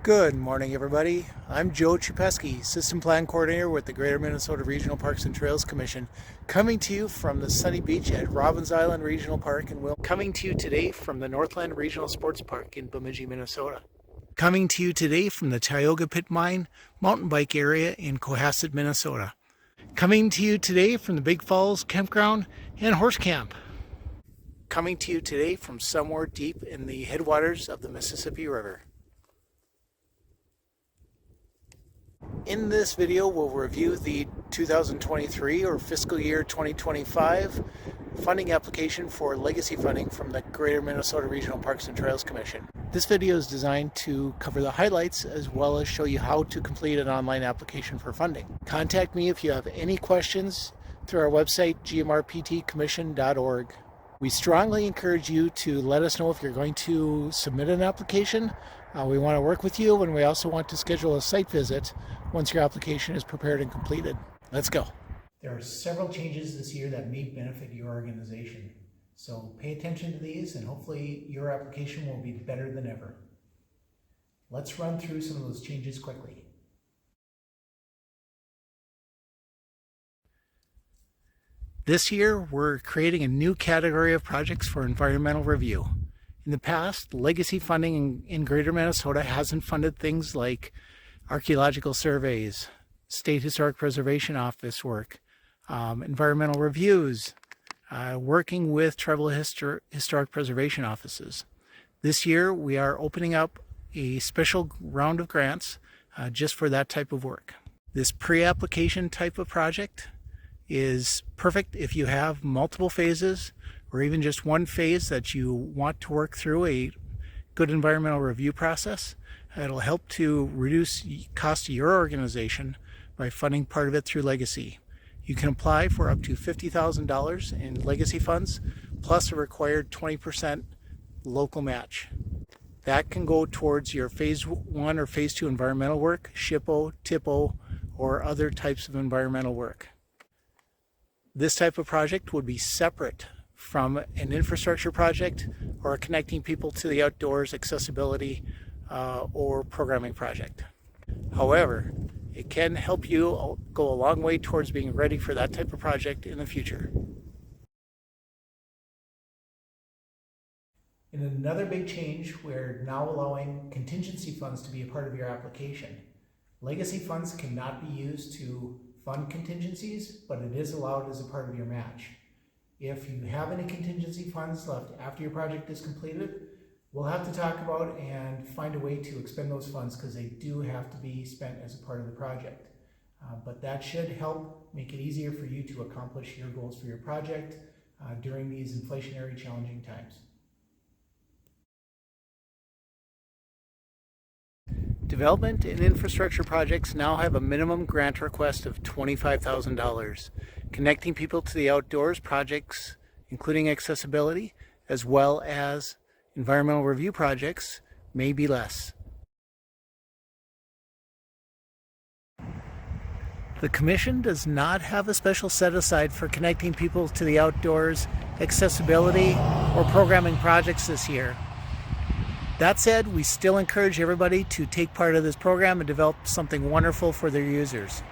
Good morning, everybody. I'm Joe Czapiewski, System Plan Coordinator with the Greater Minnesota Regional Parks and Trails Commission, coming to you from the sunny beach at Robbins Island Regional Park in coming to you today from the Northland Regional Sports Park in Bemidji, Minnesota. Coming to you today from the Tioga Pit Mine mountain bike area in Cohasset, Minnesota. Coming to you today from the Big Falls Campground and Horse Camp. Coming to you today from somewhere deep in the headwaters of the Mississippi River. In this video, we'll review the 2023 or Fiscal Year 2025 funding application for legacy funding from the Greater Minnesota Regional Parks and Trails Commission. This video is designed to cover the highlights as well as show you how to complete an online application for funding. Contact me if you have any questions through our website, GMRPTCommission.org. We strongly encourage you to let us know if you're going to submit an application. We want to work with you, and we also want to schedule a site visit once your application is prepared and completed. Let's go. There are several changes this year that may benefit your organization. So pay attention to these, and hopefully your application will be better than ever. Let's run through some of those changes quickly. This year, we're creating a new category of projects for environmental review. In the past, legacy funding in Greater Minnesota hasn't funded things like archaeological surveys, State Historic Preservation Office work, environmental reviews, working with tribal historic preservation offices. This year, we are opening up a special round of grants just for that type of work. This pre-application type of project is perfect if you have multiple phases or even just one phase that you want to work through a good environmental review process. It'll help to reduce cost to your organization by funding part of it through legacy. You can apply for up to $50,000 in legacy funds plus a required 20% local match. That can go towards your phase 1 or phase 2 environmental work, SHPO, TIPO, or other types of environmental work. This type of project would be separate from an infrastructure project or a connecting people to the outdoors accessibility or programming project. However, it can help you go a long way towards being ready for that type of project in the future. In another big change, we're now allowing contingency funds to be a part of your application. Legacy funds cannot be used to fund contingencies, but it is allowed as a part of your match. If you have any contingency funds left after your project is completed, we'll have to talk about and find a way to expend those funds because they do have to be spent as a part of the project. But that should help make it easier for you to accomplish your goals for your project during these inflationary challenging times. Development and infrastructure projects now have a minimum grant request of $25,000. Connecting people to the outdoors projects, including accessibility, as well as environmental review projects, may be less. The Commission does not have a special set aside for connecting people to the outdoors, accessibility, or programming projects this year. That said, we still encourage everybody to take part of this program and develop something wonderful for their users.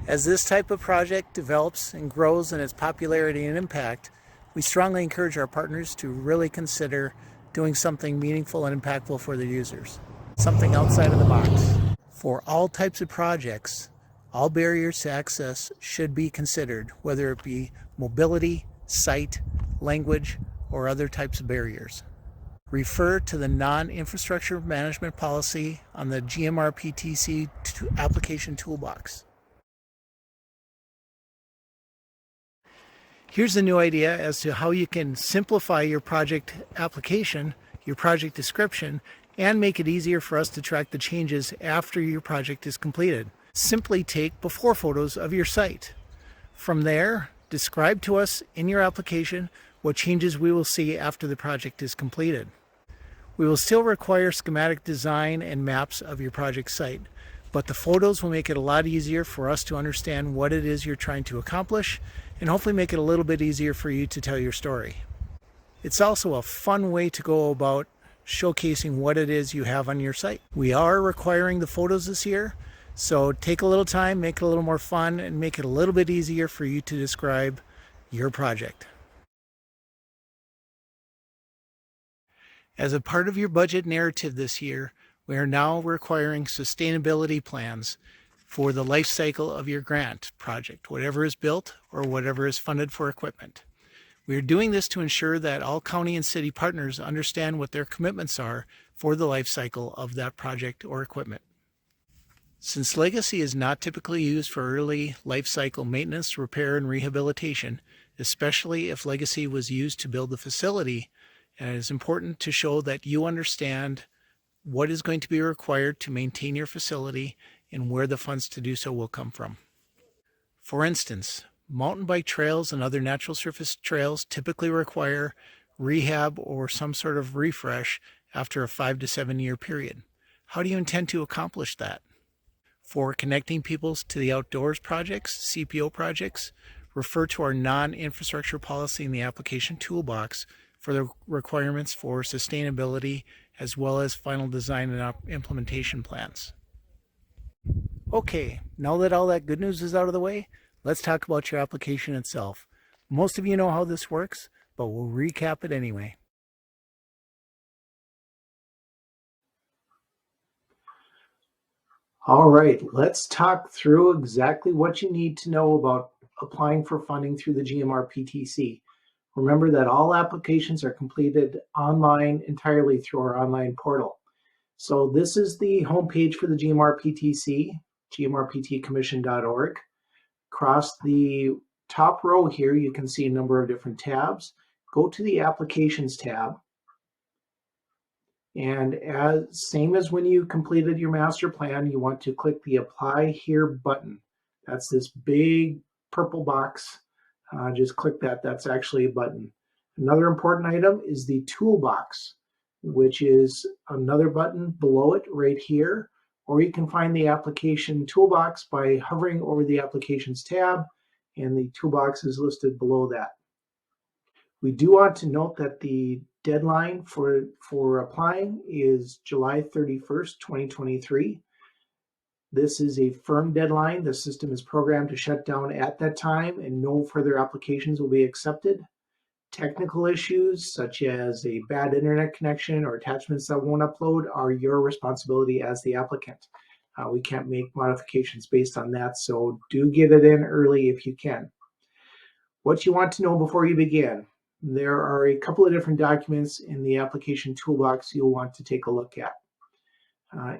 As this type of project develops and grows in its popularity and impact, we strongly encourage our partners to really consider doing something meaningful and impactful for their users. Something outside of the box. For all types of projects, all barriers to access should be considered, whether it be mobility, sight, language, or other types of barriers. Refer to the non-infrastructure management policy on the GMRPTC application toolbox. Here's a new idea as to how you can simplify your project application, your project description, and make it easier for us to track the changes after your project is completed. Simply take before photos of your site. From there, describe to us in your application what changes we will see after the project is completed. We will still require schematic design and maps of your project site, but the photos will make it a lot easier for us to understand what it is you're trying to accomplish and hopefully make it a little bit easier for you to tell your story. It's also a fun way to go about showcasing what it is you have on your site. We are requiring the photos this year, so take a little time, make it a little more fun, and make it a little bit easier for you to describe your project. As a part of your budget narrative this year, we are now requiring sustainability plans for the life cycle of your grant project, whatever is built or whatever is funded for equipment. We are doing this to ensure that all county and city partners understand what their commitments are for the life cycle of that project or equipment. Since legacy is not typically used for early life cycle maintenance, repair, and rehabilitation, especially if legacy was used to build the facility, it is important to show that you understand what is going to be required to maintain your facility and where the funds to do so will come from. For instance, mountain bike trails and other natural surface trails typically require rehab or some sort of refresh after a 5 to 7 year period. How do you intend to accomplish that? For connecting people to the outdoors projects, CPO projects, refer to our non-infrastructure policy in the application toolbox for the requirements for sustainability as well as final design and implementation plans. Okay, now that all that good news is out of the way, let's talk about your application itself. Most of you know how this works, but we'll recap it anyway. All right, let's talk through exactly what you need to know about applying for funding through the GMRPTC. Remember that all applications are completed online entirely through our online portal. So this is the homepage for the GMRPTC, gmrptcommission.org. Across the top row here, you can see a number of different tabs. Go to the Applications tab. And same as when you completed your master plan, you want to click the Apply Here button. That's this big purple box. Just click that. That's actually a button. Another important item is the toolbox, which is another button below it right here. Or you can find the application toolbox by hovering over the Applications tab, and the toolbox is listed below that. We do want to note that the deadline for applying is July 31st, 2023. This is a firm deadline. The system is programmed to shut down at that time, and no further applications will be accepted. Technical issues such as a bad internet connection or attachments that won't upload are your responsibility as the applicant. We can't make modifications based on that, so do get it in early if you can. What you want to know before you begin. There are a couple of different documents in the application toolbox you'll want to take a look at,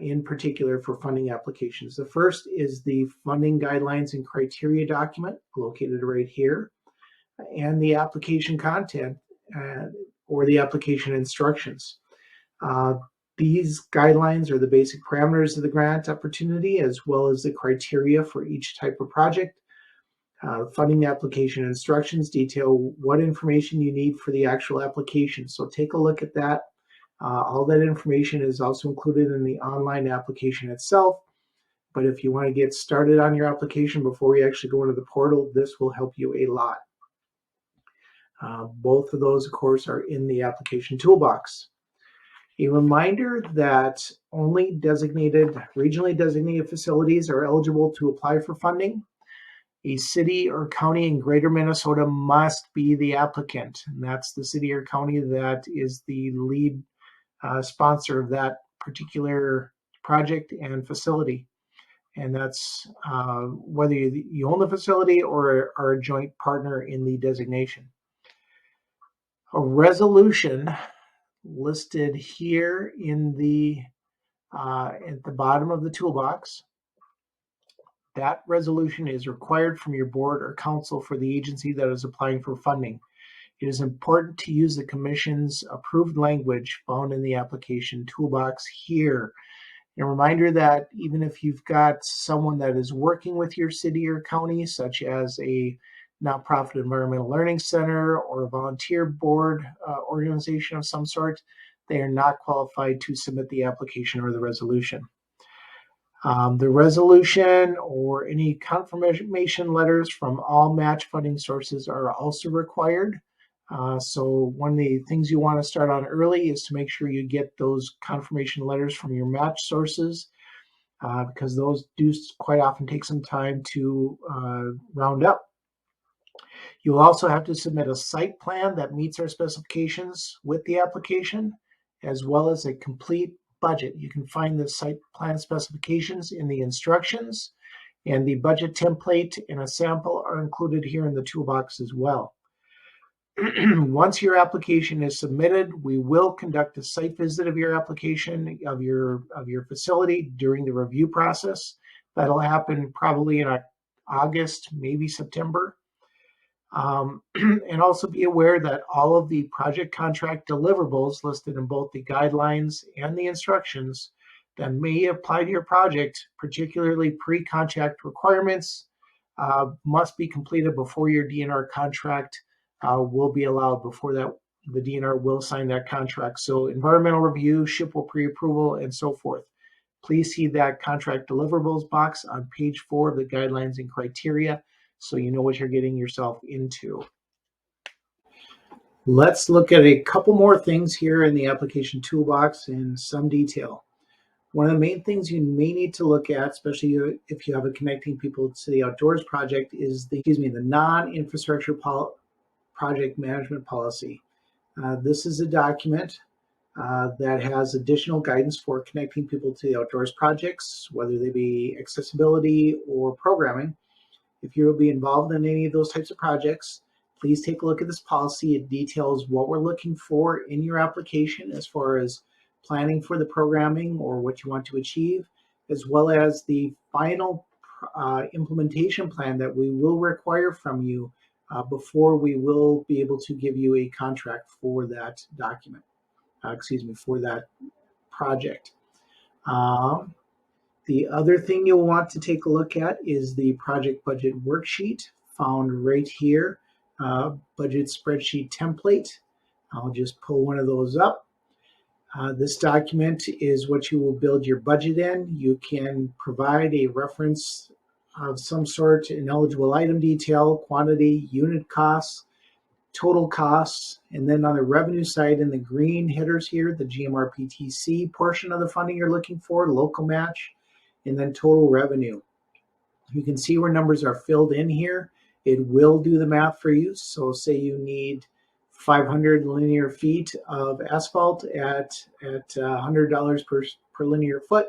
in particular for funding applications. The first is the funding guidelines and criteria document located right here, and the application content or the application instructions. These guidelines are the basic parameters of the grant opportunity as well as the criteria for each type of project. Funding application instructions detail what information you need for the actual application. So take a look at that. All that information is also included in the online application itself. But if you want to get started on your application before you actually go into the portal, this will help you a lot. Both of those, of course, are in the application toolbox. A reminder that only regionally designated facilities are eligible to apply for funding. A city or county in Greater Minnesota must be the applicant, and that's the city or county that is the lead sponsor of that particular project and facility. And that's whether you own the facility or are a joint partner in the designation. A resolution listed here in at the bottom of the toolbox. That resolution is required from your board or council for the agency that is applying for funding. It is important to use the Commission's approved language found in the application toolbox here. A reminder that even if you've got someone that is working with your city or county, such as a nonprofit environmental learning center or a volunteer board organization of some sort, they are not qualified to submit the application or the resolution. The resolution or any confirmation letters from all match funding sources are also required. So one of the things you want to start on early is to make sure you get those confirmation letters from your match sources, because those do quite often take some time to round up. You'll also have to submit a site plan that meets our specifications with the application, as well as a complete budget. You can find the site plan specifications in the instructions, and the budget template and a sample are included here in the toolbox as well. Once your application is submitted, we will conduct a site visit of your application, of your facility during the review process. That'll happen probably in August, maybe September. And also be aware that all of the project contract deliverables listed in both the guidelines and the instructions that may apply to your project, particularly pre-contract requirements, must be completed before your DNR contract will be allowed. Before that, the DNR will sign that contract. So environmental review, SHPO pre-approval, and so forth. Please see that contract deliverables box on page 4 of the guidelines and criteria, so you know what you're getting yourself into. Let's look at a couple more things here in the application toolbox in some detail. One of the main things you may need to look at, especially if you have a Connecting People to the Outdoors project, is the non-infrastructure project management policy. This is a document that has additional guidance for connecting people to the outdoors projects, whether they be accessibility or programming. If you will be involved in any of those types of projects, please take a look at this policy. It details what we're looking for in your application as far as planning for the programming or what you want to achieve, as well as the final implementation plan that we will require from you before we will be able to give you a contract for that document, for that project. The other thing you'll want to take a look at is the project budget worksheet found right here, budget spreadsheet template. I'll just pull one of those up. This document is what you will build your budget in. You can provide a reference of some sort, an eligible item detail, quantity, unit costs, total costs, and then on the revenue side in the green headers here, the GMRPTC portion of the funding you're looking for, local match, and then total revenue. You can see where numbers are filled in here. It will do the math for you. So say you need 500 linear feet of asphalt at $100 per linear foot.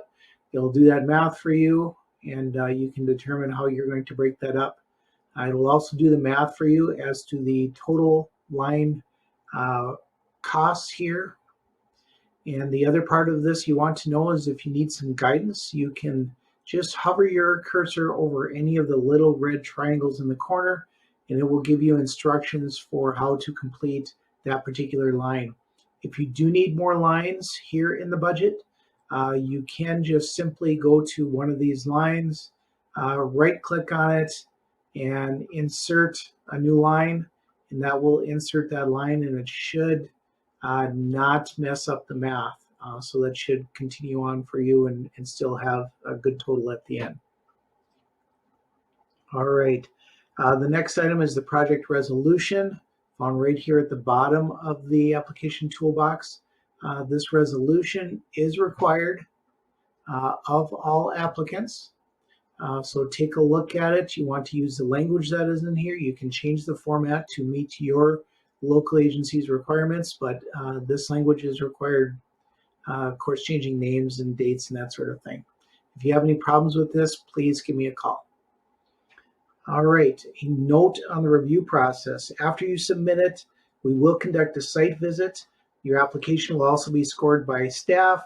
It'll do that math for you, and you can determine how you're going to break that up. It will also do the math for you as to the total line costs here. And the other part of this you want to know is if you need some guidance, you can just hover your cursor over any of the little red triangles in the corner, and it will give you instructions for how to complete that particular line. If you do need more lines here in the budget, you can just simply go to one of these lines, right click on it, and insert a new line, and that will insert that line, and it should not mess up the math. So that should continue on for you and still have a good total at the end. All right, the next item is the project resolution, found right here at the bottom of the application toolbox. This resolution is required of all applicants. So take a look at it. You want to use the language that is in here. You can change the format to meet your local agency's requirements, but this language is required. Of course, changing names and dates and that sort of thing. If you have any problems with this, please give me a call. All right, a note on the review process. After you submit it, we will conduct a site visit. Your application will also be scored by staff,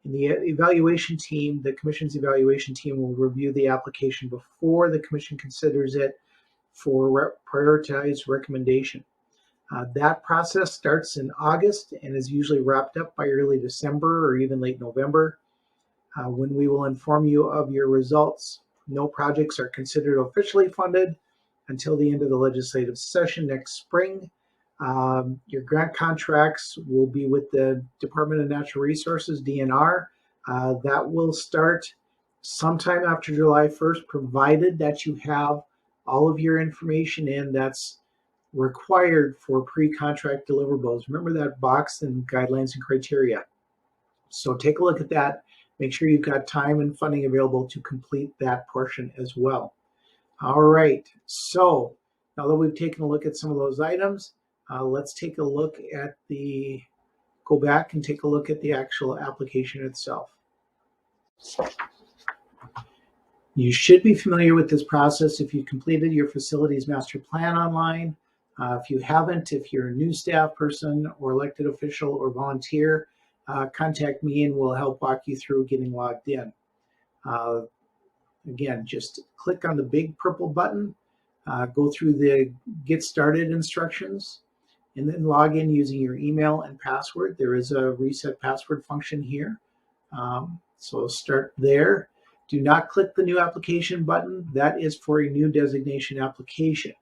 and the evaluation team, the Commission's evaluation team, will review the application before the Commission considers it for prioritized recommendation. That process starts in August and is usually wrapped up by early December or even late November, when we will inform you of your results. No projects are considered officially funded until the end of the legislative session next spring. Your grant contracts will be with the Department of Natural Resources, DNR. That will start sometime after July 1st, provided that you have all of your information in. That's required for pre-contract deliverables. Remember that box and guidelines and criteria. So take a look at that. Make sure you've got time and funding available to complete that portion as well. All right, so now that we've taken a look at some of those items, let's take a look at go back and take a look at the actual application itself. You should be familiar with this process if you completed your facilities master plan online. If you haven't, if you're a new staff person or elected official or volunteer, contact me and we'll help walk you through getting logged in. Again, just click on the big purple button, go through the Get Started instructions, and then log in using your email and password. There is a reset password function here. So start there. Do not click the new application button. That is for a new designation application.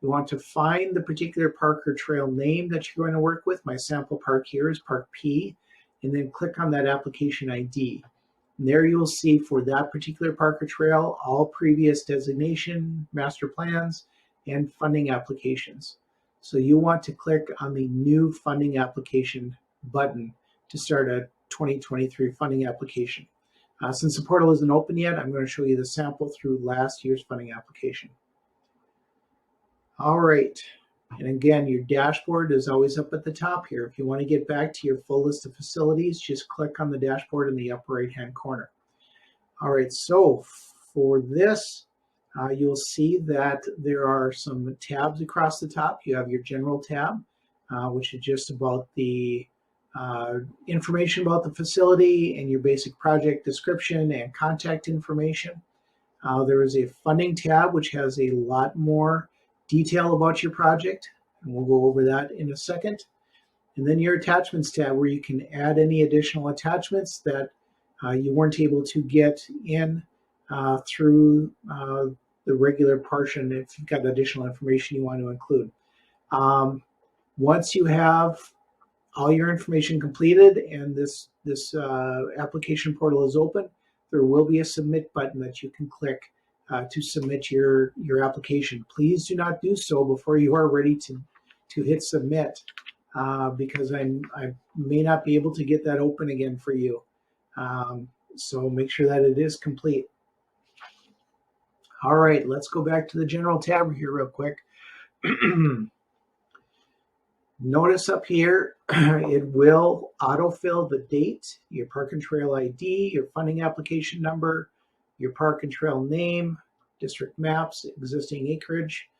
You want to find the particular park or trail name that you're going to work with. My sample park here is Park P, and then click on that application ID. And there you'll see for that particular park or trail, all previous designation, master plans, and funding applications. So you want to click on the new funding application button to start a 2023 funding application. Since the portal isn't open yet, I'm going to show you the sample through last year's funding application. All right, and again, your dashboard is always up at the top here. If you want to get back to your full list of facilities, just click on the dashboard in the upper right-hand corner. All right, so for this, you'll see that there are some tabs across the top. You have your general tab, which is just about the information about the facility and your basic project description and contact information. There is a funding tab, which has a lot more detail about your project, and we'll go over that in a second. And then your attachments tab, where you can add any additional attachments that you weren't able to get in through the regular portion if you've got additional information you want to include. Once you have all your information completed and this application portal is open, there will be a submit button that you can click to submit your application. Please do not do so before you are ready to hit submit, because I may not be able to get that open again for you. So make sure that it is complete. All right, let's go back to the general tab here real quick. Notice up here, it will autofill the date, your park and trail ID, your funding application number, your park and trail name, district maps, existing acreage.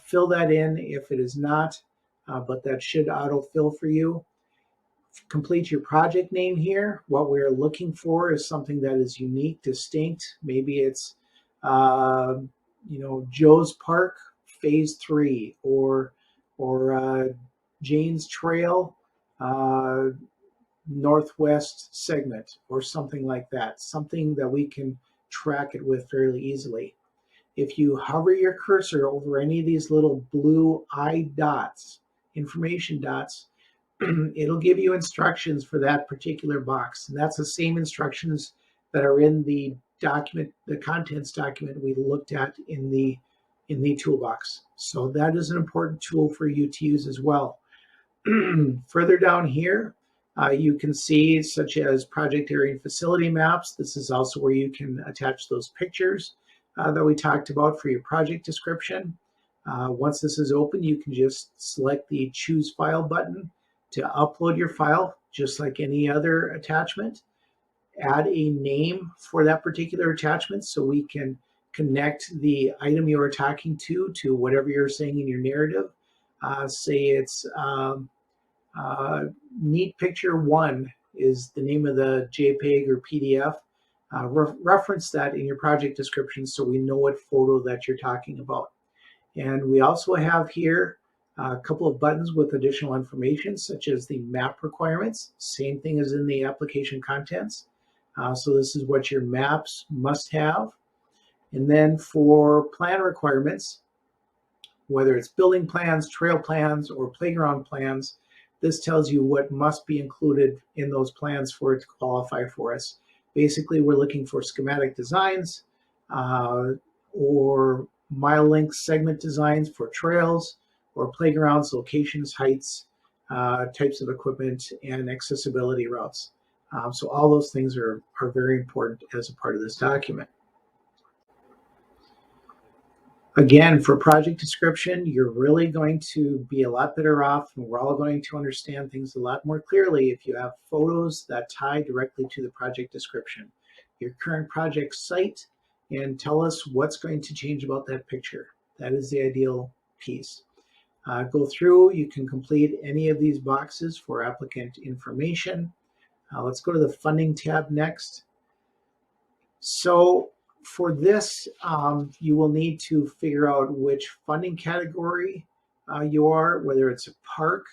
Fill that in if it is not, but that should autofill for you. Complete your project name here. What we're looking for is something that is unique, distinct. Maybe it's Joe's Park Phase 3 or Jane's Trail Northwest segment or something like that. Something that we can track it with fairly easily. If you hover your cursor over any of these little blue eye dots, information dots, it'll give you instructions for that particular box. And that's the same instructions that are in the document, the contents document we looked at in the toolbox. So that is an important tool for you to use as well. Further down here, you can see such as project area and facility maps. This is also where you can attach those pictures that we talked about for your project description. Once this is open, you can just select the Choose File button to upload your file, just like any other attachment. Add a name for that particular attachment so we can connect the item you are talking to whatever you're saying in your narrative. Say it's Neat Picture 1 is the name of the JPEG or PDF. Reference that in your project description so we know what photo that you're talking about. And we also have here a couple of buttons with additional information, such as the map requirements, same thing as in the application contents. So this is what your maps must have. And then for plan requirements, whether it's building plans, trail plans, or playground plans, this tells you what must be included in those plans for it to qualify for us. Basically, we're looking for schematic designs or mile length segment designs for trails, or playgrounds, locations, heights, types of equipment, and accessibility routes. So all those things are very important as a part of this document. Again, for project description, you're really going to be a lot better off, and we're all going to understand things a lot more clearly if you have photos that tie directly to the project description. Your current project site, and tell us what's going to change about that picture. That is the ideal piece. Go through, you can complete any of these boxes for applicant information. Let's go to the funding tab next. So for this, you will need to figure out which funding category you are, whether it's a park,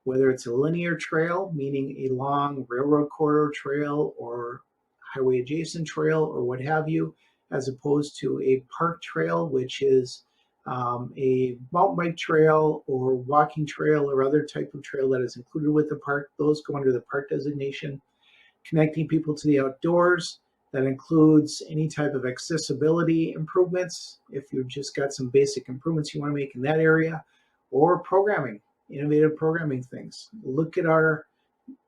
whether it's a linear trail, meaning a long railroad corridor trail or highway adjacent trail or what have you, as opposed to a park trail, which is a mountain bike trail or walking trail or other type of trail that is included with the park. Those go under the park designation. Connecting people to the outdoors, that includes any type of accessibility improvements, if you've just got some basic improvements you want to make in that area, or programming, innovative programming things. Look at our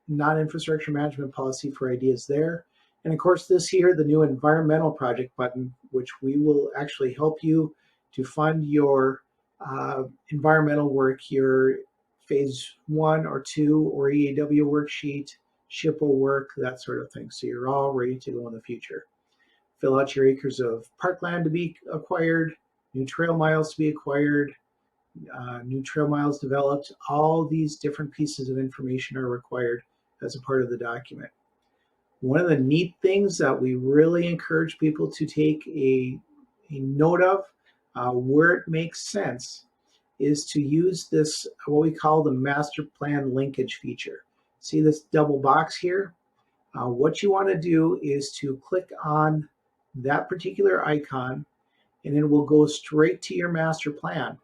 non-infrastructure management policy for ideas there. And of course, this here, the new environmental project button, which we will actually help you to fund your environmental work, your phase 1 or 2 or EAW worksheet, SHPO work, that sort of thing. So you're all ready to go in the future. Fill out your acres of parkland to be acquired, new trail miles to be acquired, new trail miles developed. All these different pieces of information are required as a part of the document. One of the neat things that we really encourage people to take a note of, where it makes sense, is to use this, what we call the master plan linkage feature. See this double box here? What you want to do is to click on that particular icon, and it will go straight to your master plan.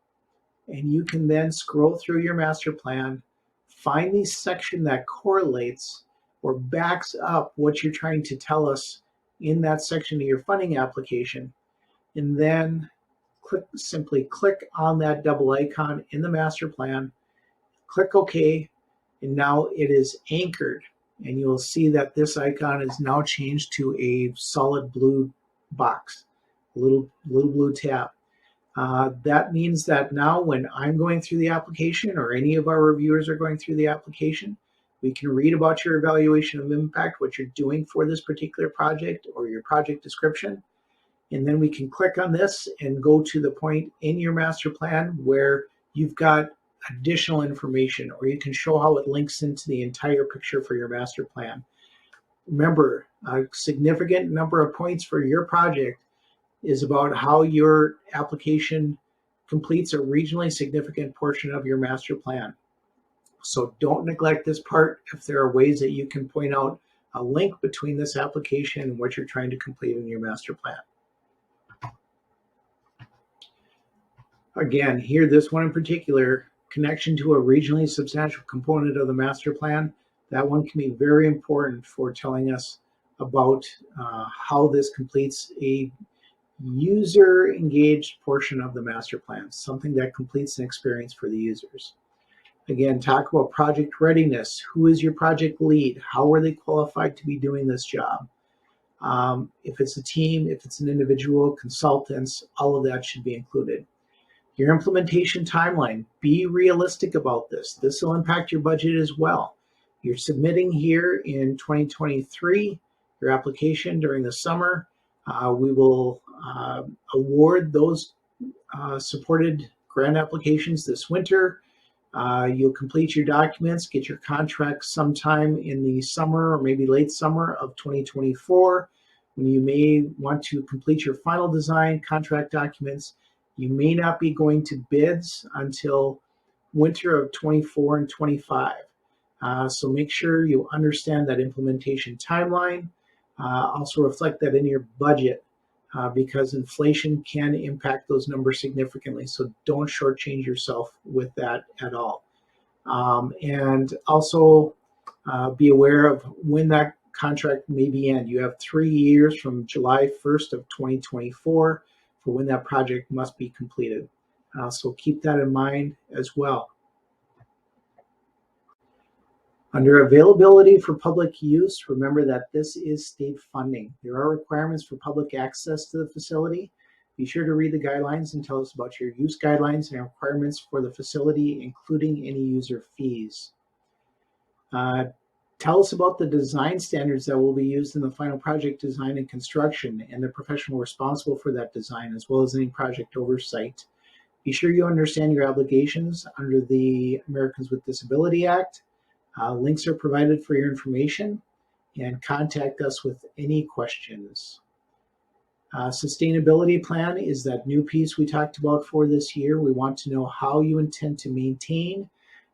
And you can then scroll through your master plan, find the section that correlates or backs up what you're trying to tell us in that section of your funding application, and then simply click on that double icon in the master plan, click OK, and now it is anchored. And you'll see that this icon is now changed to a solid blue box, little blue tab. That means that now when I'm going through the application, or any of our reviewers are going through the application, we can read about your evaluation of impact, what you're doing for this particular project, or your project description. And then we can click on this and go to the point in your master plan where you've got additional information, or you can show how it links into the entire picture for your master plan. Remember, a significant number of points for your project is about how your application completes a regionally significant portion of your master plan. So don't neglect this part if there are ways that you can point out a link between this application and what you're trying to complete in your master plan. Again, here, this one in particular, connection to a regionally substantial component of the master plan, that one can be very important for telling us about how this completes a user engaged portion of the master plan, something that completes an experience for the users. Again, talk about project readiness. Who is your project lead? How are they qualified to be doing this job? If it's a team, if it's an individual, consultants, all of that should be included. Your implementation timeline, be realistic about this. This will impact your budget as well. You're submitting here in 2023, your application during the summer. We will award those supported grant applications this winter. You'll complete your documents, get your contract sometime in the summer or maybe late summer of 2024, when you may want to complete your final design contract documents. You may not be going to bids until winter of 24 and 25. So make sure you understand that implementation timeline. Also reflect that in your budget, because inflation can impact those numbers significantly. So don't shortchange yourself with that at all. And also be aware of when that contract may be end. You have 3 years from July 1st of 2024 for when that project must be completed. So keep that in mind as well. Under availability for public use, remember that this is state funding. There are requirements for public access to the facility. Be sure to read the guidelines and tell us about your use guidelines and requirements for the facility, including any user fees. Tell us about the design standards that will be used in the final project design and construction and the professional responsible for that design, as well as any project oversight. Be sure you understand your obligations under the Americans with Disability Act. Links are provided for your information, and contact us with any questions. Sustainability plan is that new piece we talked about for this year. We want to know how you intend to maintain,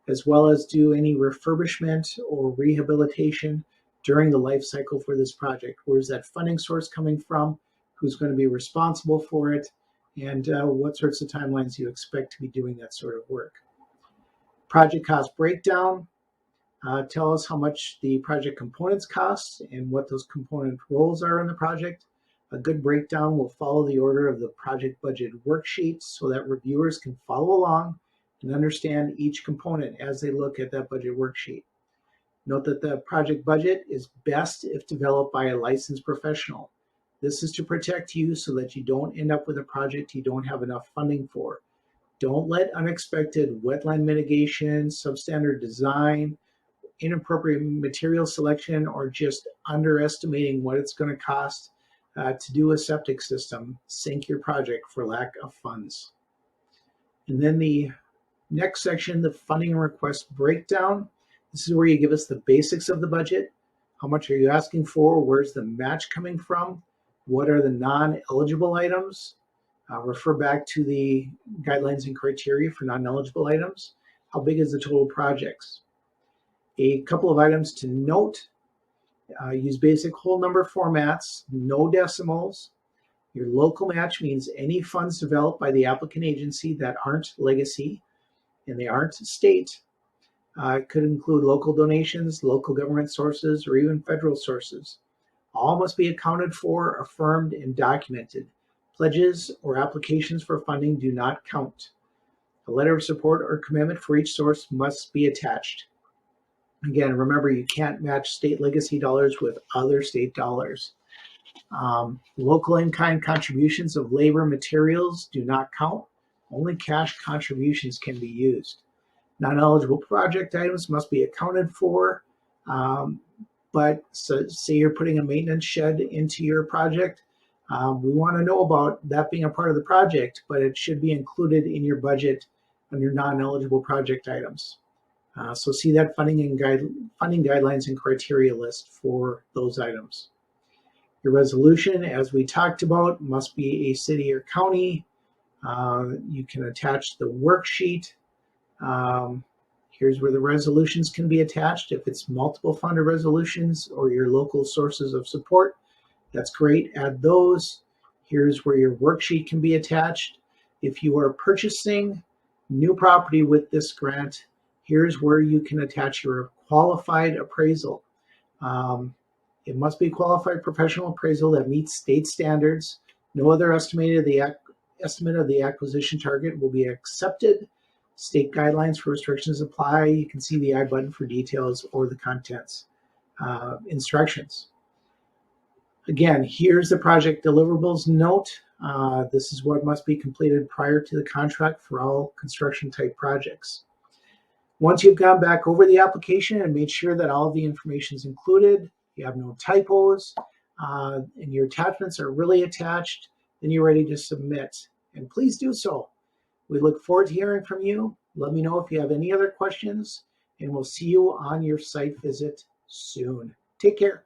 as well as do any refurbishment or rehabilitation during the life cycle for this project. Where's that funding source coming from? Who's going to be responsible for it? And what sorts of timelines you expect to be doing that sort of work. Project cost breakdown. Tell us how much the project components cost and what those component roles are in the project. A good breakdown will follow the order of the project budget worksheet so that reviewers can follow along and understand each component as they look at that budget worksheet. Note that the project budget is best if developed by a licensed professional. This is to protect you so that you don't end up with a project you don't have enough funding for. Don't let unexpected wetland mitigation, substandard design, inappropriate material selection, or just underestimating what it's going to cost to do a septic system sink your project for lack of funds. And then the next section, the funding request breakdown. This is where you give us the basics of the budget. How much are you asking for? Where's the match coming from? What are the non-eligible items? Refer back to the guidelines and criteria for non-eligible items. How big is the total projects? A couple of items to note. Use basic whole number formats, no decimals. Your local match means any funds developed by the applicant agency that aren't legacy and they aren't state. It could include local donations, local government sources, or even federal sources. All must be accounted for, affirmed, and documented. Pledges or applications for funding do not count. A letter of support or commitment for each source must be attached. Again, remember, you can't match state legacy dollars with other state dollars. Local in-kind contributions of labor materials do not count. Only cash contributions can be used. Non-eligible project items must be accounted for. But say you're putting a maintenance shed into your project, we want to know about that being a part of the project, but it should be included in your budget under non-eligible project items. So see that funding guidelines and criteria list for those items. Your resolution, as we talked about, must be a city or county. You can attach the worksheet. Here's where the resolutions can be attached. If it's multiple funded resolutions or your local sources of support, that's great. Add those. Here's where your worksheet can be attached. If you are purchasing new property with this grant, here's where you can attach your qualified appraisal. It must be qualified professional appraisal that meets state standards. No other estimate of the acquisition target will be accepted. State guidelines for restrictions apply. You can see the I button for details or the contents instructions. Again, here's the project deliverables note. This is what must be completed prior to the contract for all construction type projects. Once you've gone back over the application and made sure that all of the information is included, you have no typos, and your attachments are really attached, then you're ready to submit. And please do so. We look forward to hearing from you. Let me know if you have any other questions, and we'll see you on your site visit soon. Take care.